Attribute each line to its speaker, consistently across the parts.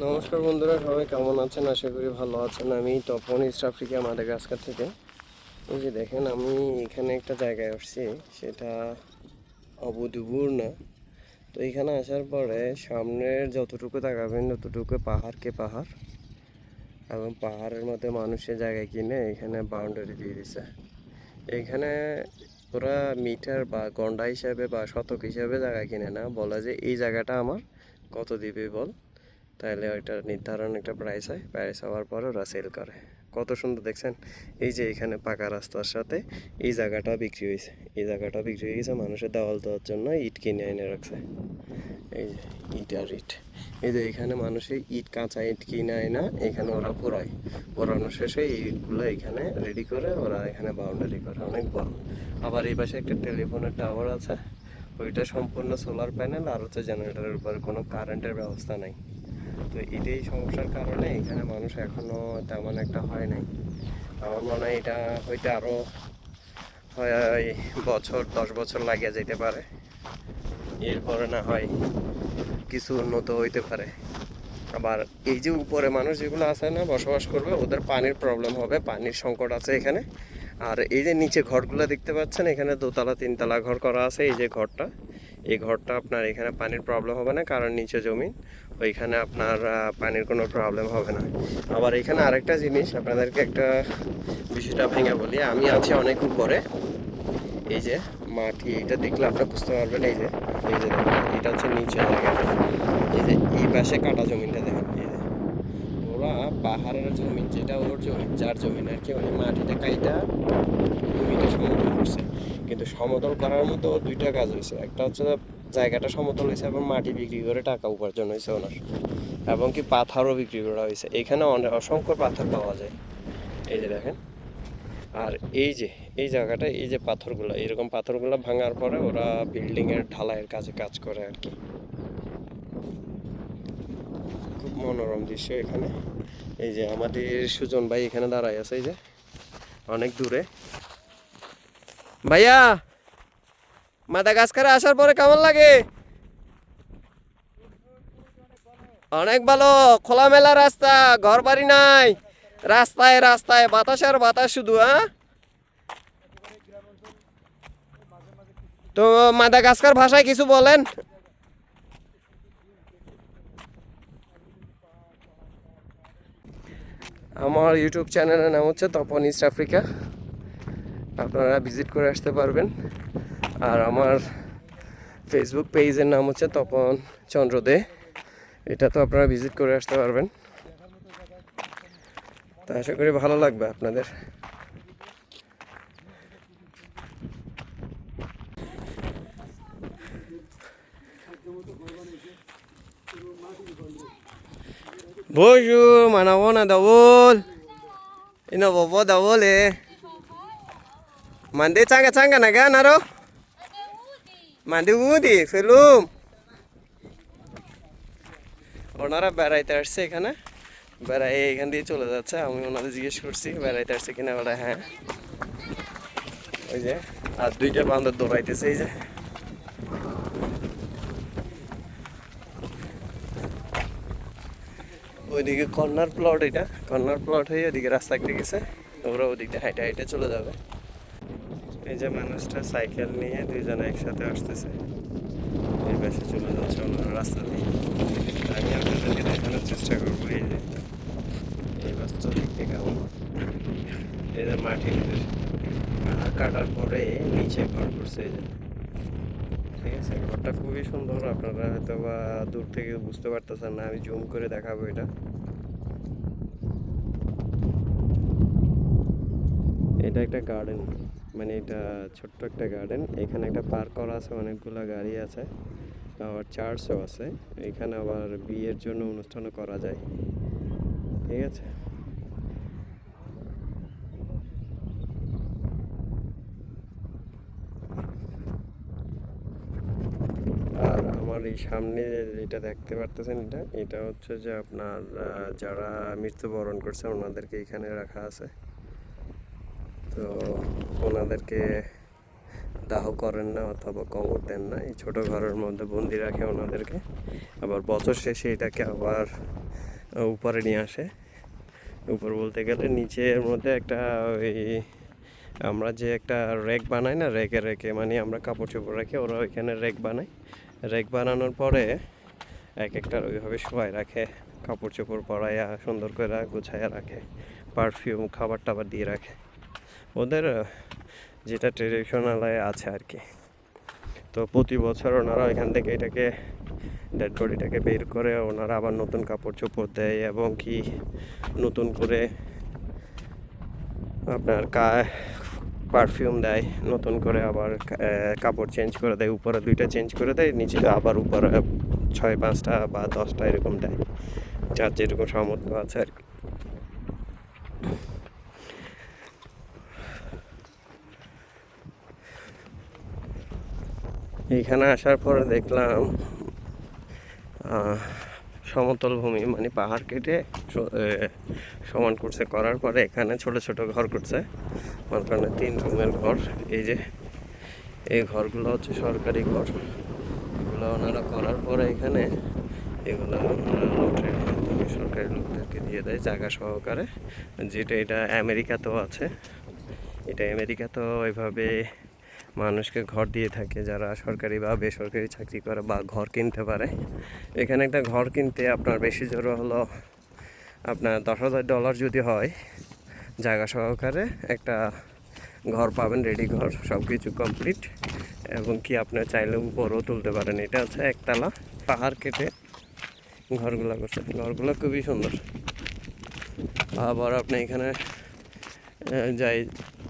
Speaker 1: নমস্কার বন্ধুরা, সবাই কেমন আছেন? আশা করি ভালো আছেন। আমি তপন, ইস্ট আফ্রিকা মাদাগাস্কার থেকে। এই যে দেখেন, আমি এখানে একটা জায়গায় আসছি, সেটা অবধূপুর না। তো এখানে আসার পরে সামনের যতটুকু তাকাবেন ততটুকু পাহাড়কে পাহাড়, এবং পাহাড়ের মধ্যে মানুষের জায়গা কিনে এখানে বাউন্ডারি দিয়ে দিছে। এখানে ওরা মিটার বা গন্ডা হিসাবে বা শতক হিসাবে জায়গা কিনে না, বলে যে এই জায়গাটা আমার, কত দিবি বল। তাহলে ওইটা নির্ধারণ একটা প্রাইস হয়, প্রাইস হওয়ার পরে ওরা সেল করে। কত সুন্দর দেখছেন। এই যে এখানে পাকা রাস্তার সাথে এই জায়গাটা বিক্রি হয়েছে, এই জায়গাটা বিক্রি হয়ে গেছে মানুষের দেওয়াল দেওয়ার জন্য। ইট কিনে এনে রাখছে, এই যে ইট আর ইট। এই যে এখানে মানুষের ইট, কাঁচা ইট কিনে আয় এখানে ওরা পোড়ায়। পোড়ানোর শেষে এই ইটগুলো এখানে রেডি করে ওরা এখানে বাউন্ডারি করে, অনেক বড়। আবার এই পাশে একটা টেলিফোনের টাওয়ার আছে, ওইটা সম্পূর্ণ সোলার প্যানেল, আর হচ্ছে জেনারেটরের উপরে কোনো কারেন্টের ব্যবস্থা নাই। তো এটাই সমস্যার কারণে এখানে মানুষ এখনও তেমন একটা হয় নাই। আমার মনে হয় এটা হইতে আরও হয় বছর 10 বছর লাগিয়ে যেতে পারে, এরপরে না হয় কিছু উন্নত হইতে পারে। আবার এই যে উপরে মানুষ যেগুলো আছে না, বসবাস করবে, ওদের পানির প্রবলেম হবে, পানির সংকট আছে এখানে। আর এই যে নিচে ঘরগুলো দেখতে পাচ্ছেন, এখানে দোতলা তিনতলা ঘর করা আছে। এই যে ঘরটা, এই ঘরটা আপনার এখানে পানির প্রবলেম হবে না, কারণ নিচে জমি, ওইখানে আপনার পানির কোনো প্রবলেম হবে না। আবার এখানে আরেকটা জিনিস আপনাদেরকে একটা বিষয়টা ভেঙে বলি, আমি আছি অনেক উপরে। এই যে মাটি, এটা দেখলে আপনারা বুঝতে পারবেন। এই যে দেখেন, এটা হচ্ছে নিচে জায়গাটা। এই যে এই পাশে কাটা জমিনটা দেখেন, এই যে ওরা পাহাড়ের জমিন, যেটা ওর জমিন, যার জমিন আর কি, ওই মাটিটা কাইটা জমিটা সমতল করছে। কিন্তু সমতল করার মতো ওর দুইটা কাজ হয়েছে। একটা হচ্ছে জায়গাটা সমতল হয়েছে এবং মাটি বিক্রি করে টাকা উপার্জন হয়েছে ওনার, এবং কি পাথরও বিক্রি করা হয়েছে। এখানে অনেক অসংখ্য পাথর পাওয়া যায়, এই যে দেখেন। আর এই যে এই জায়গাটা, এই যে পাথরগুলো, এরকম পাথরগুলো ভাঙার পরে ওরা বিল্ডিংয়ের ঢালাইয়ের কাজে কাজ করে আর কি। খুব মনোরম দৃশ্য এখানে। এই যে আমাদের সুজন ভাই এখানে দাঁড়ায় আছে, এই যে অনেক দূরে। ভাইয়া, মাদাগাস্কারে আসার পরে কেমন লাগে? অনেক ভালো, খোলামেলা রাস্তা, ঘর বাড়ি নাই, রাস্তায় রাস্তায় বাতাস আর বাতাস শুধু। হ্যাঁ, তো মাদাগাস্কার ভাষায় কিছু বলেন। আমার ইউটিউব চ্যানেলের নাম হচ্ছে তপন ইস্ট আফ্রিকা, আপনারা ভিজিট করে আসতে পারবেন। আর আমার ফেসবুক পেজের নাম হচ্ছে তপন চন্দ্র দে, এটা তো আপনারা ভিজিট করে আসতে পারবেন। তা আশা করি ভালো লাগবে আপনাদের। Bonjour, mana wana dawol. Ina bobo dawol eh. Mande changa changa naga naro. Mande udi felum. ওনারা বেড়াইতে আসছে এখানে, বেড়াই এখান দিয়ে চলে যাচ্ছে। আমি ওনাদের জিজ্ঞেস করছি বেড়াইতে আসছে কিনা, বলে হ্যাঁ। ওই যে আর দুইটা বান্দর দৌড়াইতেছে, এই যে ওইদিকে কর্নার প্লট, এটা কর্নার প্লট হয়ে ওইদিকে রাস্তা কেটে গেছে, ওরা ওদিকটা হাইটে হাইটে চলে যাবে। এই যে মানুষটা সাইকেল নিয়ে দুইজনে একসাথে আসতেছে, এই পাশে চলে যাচ্ছে ওনারা রাস্তা দিয়ে। আমি আপনাদেরকে দেখানোর চেষ্টা করবো। এই যে এই রাস্তা দেখতে কেমন, এই যে মাটির কাটার পরে নিচে ঘর করছে, এই যে ঠিক আছে। ঘরটা খুবই সুন্দর, আপনারা হয়তো বা দূর থেকে বুঝতে পারতেছেন না, আমি জুম করে দেখাবো। এটা একটা গার্ডেন, মানে এটা ছোট্ট একটা গার্ডেন। এখানে একটা পার্ক করা আছে, অনেকগুলো গাড়ি আছে, আবার চার্চও আছে। এখানে আবার বিয়ের জন্য অনুষ্ঠানও করা যায়, ঠিক আছে। আর আমার এই সামনে যেটা দেখতে পারতেছেন, এটা হচ্ছে যে আপনার যারা মৃত্যুবরণ করছে ওনাদেরকে এখানে রাখা আছে। তো ওনাদেরকে দাহ করেন না অথবা কবর দেন না, এই ছোটো ঘরের মধ্যে বন্দি রাখে ওনাদেরকে। আবার বছর শেষে এটাকে আবার উপরে নিয়ে আসে। উপর বলতে গেলে নিচের মধ্যে একটা ওই আমরা যে একটা রেক বানাই না, রেকে রেকে মানে আমরা কাপড় চোপড় রাখি, ওরা ওইখানে রেক বানায়। রেক বানানোর পরে এক একটা ওইভাবে শোয়াই রাখে, কাপড় চোপড় পরাইয়া সুন্দর করে গুছাইয়া রাখে, পারফিউম খাবার টাবার দিয়ে রাখে। ওদের যেটা ট্রেডিশনাল আছে আর কি। তো প্রতি বছর ওনারা এখান থেকে এটাকে ডেড বডিটাকে বের করে ওনারা আবার নতুন কাপড় চোপড় দেয় এবং কি নতুন করে আপনার পারফিউম দেয়, নতুন করে আবার কাপড় চেঞ্জ করে দেয়, উপরে 2টা চেঞ্জ করে দেয়, নিচে আবার উপরে 6-5টা বা 10টা এরকম দেয়, যার যেরকম সামর্থ্য আছে আর কি। এখানে আসার পরে দেখলাম সমতল ভূমি মানে পাহাড় কেটে সমান করছে, করার পরে এখানে ছোট ছোট ঘর করছে, মাঝখানে 3 রুমের ঘর। এই যে এই ঘরগুলো হচ্ছে সরকারি ঘর, এগুলো ওনারা করার পরে এখানে এগুলো ওনারা লটের মাধ্যমে সরকারি লোকদেরকে দিয়ে দেয় জায়গা সহকারে। যেটা এটা আমেরিকাতেও আছে, এটা আমেরিকাতেও এভাবে মানুষকে ঘর দিয়ে থাকে যারা সরকারি বা বেসরকারি চাকরি করে বা ঘর কিনতে পারে। এখানে একটা ঘর কিনতে আপনার বেশি জোর হলো আপনার $10,000 যদি হয়, জায়গা সহকারে একটা ঘর পাবেন, রেডি ঘর, সব কিছু কমপ্লিট, এবং কি আপনার চাইলে উপরও তুলতে পারেন। এটা হচ্ছে একতলা, পাহাড় কেটে ঘরগুলো করছে, ঘরগুলো খুবই সুন্দর। আবার আপনি এখানে যাই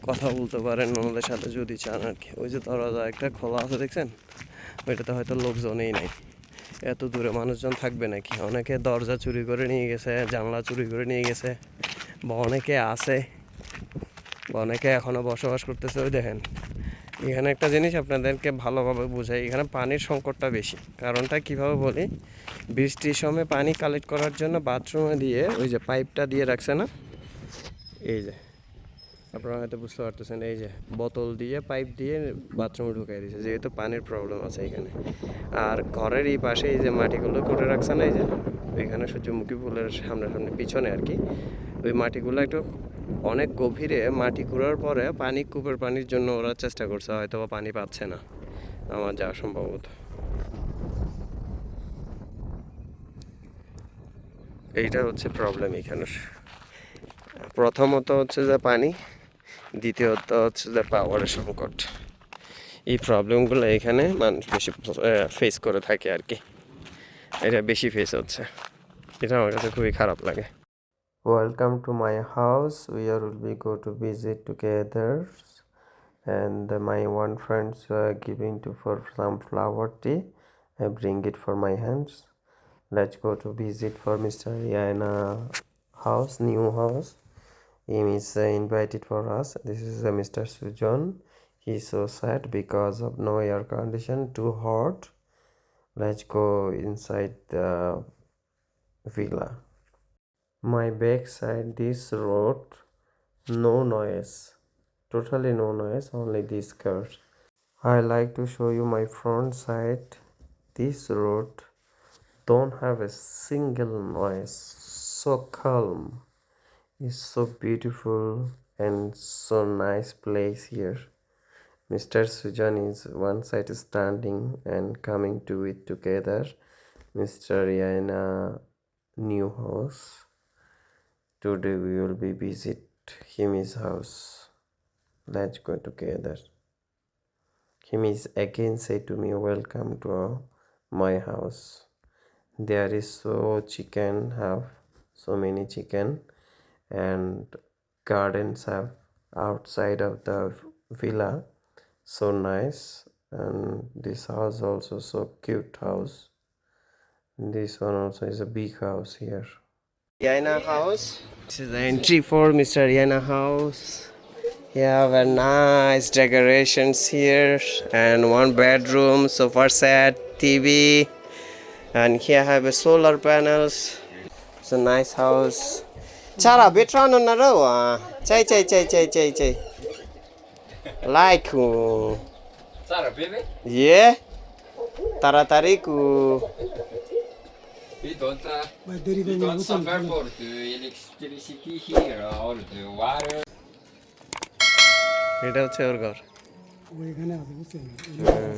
Speaker 1: কথা বলতে পারেন ওনাদের সাথে যদি চান আর কি। ওই যে দরজা একটা খোলা আছে দেখছেন, ওইটাতে হয়তো লোকজনই নাই, এত দূরে মানুষজন থাকবে নাকি? অনেকে দরজা চুরি করে নিয়ে গেছে, জানলা চুরি করে নিয়ে গেছে, বা অনেকে আছে, বা অনেকে এখনও বসবাস করতেছে। ওই দেখেন এখানে একটা জিনিস আপনাদেরকে ভালোভাবে বোঝাই, এখানে পানির সংকটটা বেশি। কারণটা কিভাবে বলি, বৃষ্টির সময় পানি কালেক্ট করার জন্য বাথরুমে দিয়ে ওই যে পাইপটা দিয়ে রাখছে না, এই যে আপনারা হয়তো বুঝতে পারতেছেন, এই যে বোতল দিয়ে পাইপ দিয়ে বাথরুমে ঢুকাই দিয়েছে, যেহেতু পানির প্রবলেম আছে এখানে। আর ঘরের এই পাশে এই যে মাটিগুলো করে রাখছে না, এই যে এখানে সূর্যমুখী ফুলের সামনে সামনে পিছনে আর কি, ওই মাটিগুলো একটু অনেক গভীরে মাটি কুড়ার পরে পানি, কূপের পানির জন্য ওরা চেষ্টা করছে, হয়তো বা পানি পাচ্ছে না আমার যা সম্ভবত। এইটা হচ্ছে প্রবলেম এখানে। প্রথমত হচ্ছে যে পানি, দ্বিতীয়ত হচ্ছে যে পাওয়ারের সংকট। এই প্রবলেমগুলো এখানে মানুষ বেশি ফেস করে থাকে আর কি, এটা বেশি ফেস হচ্ছে, এটা আমার কাছে খুবই খারাপ লাগে। Welcome to my house, we're will be go to visit together, and my one friends giving to for some flower tea. I bring it for my hands. Let's go to visit for Mr. Yana house, new house. He is invited for us. This is Mr. Sujan. He's so sad because of no air condition, too hot. Let's go inside the villa. My backside this road, no noise, totally no noise, only these cars. I like to show you my front side. This road don't have a single noise, so calm. It's so beautiful and so nice place here. Mr. Sujan is one side standing and coming to it together. Mr. Yana new house. Today we will be visit him his house. Let's go together. Him is again say to me, welcome to my house. There is so chicken, have so many chicken, and gardens have outside of the villa, so nice. And this house also so cute house. This one also is a big house here. Yana house. This is the entry for Mr. Yana house. You have a nice decorations here and one bedroom, sofa set, TV, and here have a solar panels. It's a nice house. Chara betran on naro. Chai. Like
Speaker 2: Sarah, baby,
Speaker 1: ইয়ে তাড়াতাড়ি কু
Speaker 2: we don't,
Speaker 3: ভাই দেরি
Speaker 2: we
Speaker 3: করে
Speaker 2: don't suffer for the electricity here or the water.
Speaker 1: এটা হচ্ছে ওর ঘর
Speaker 3: ওইখানে আছে বুঝছেন
Speaker 1: হ্যাঁ।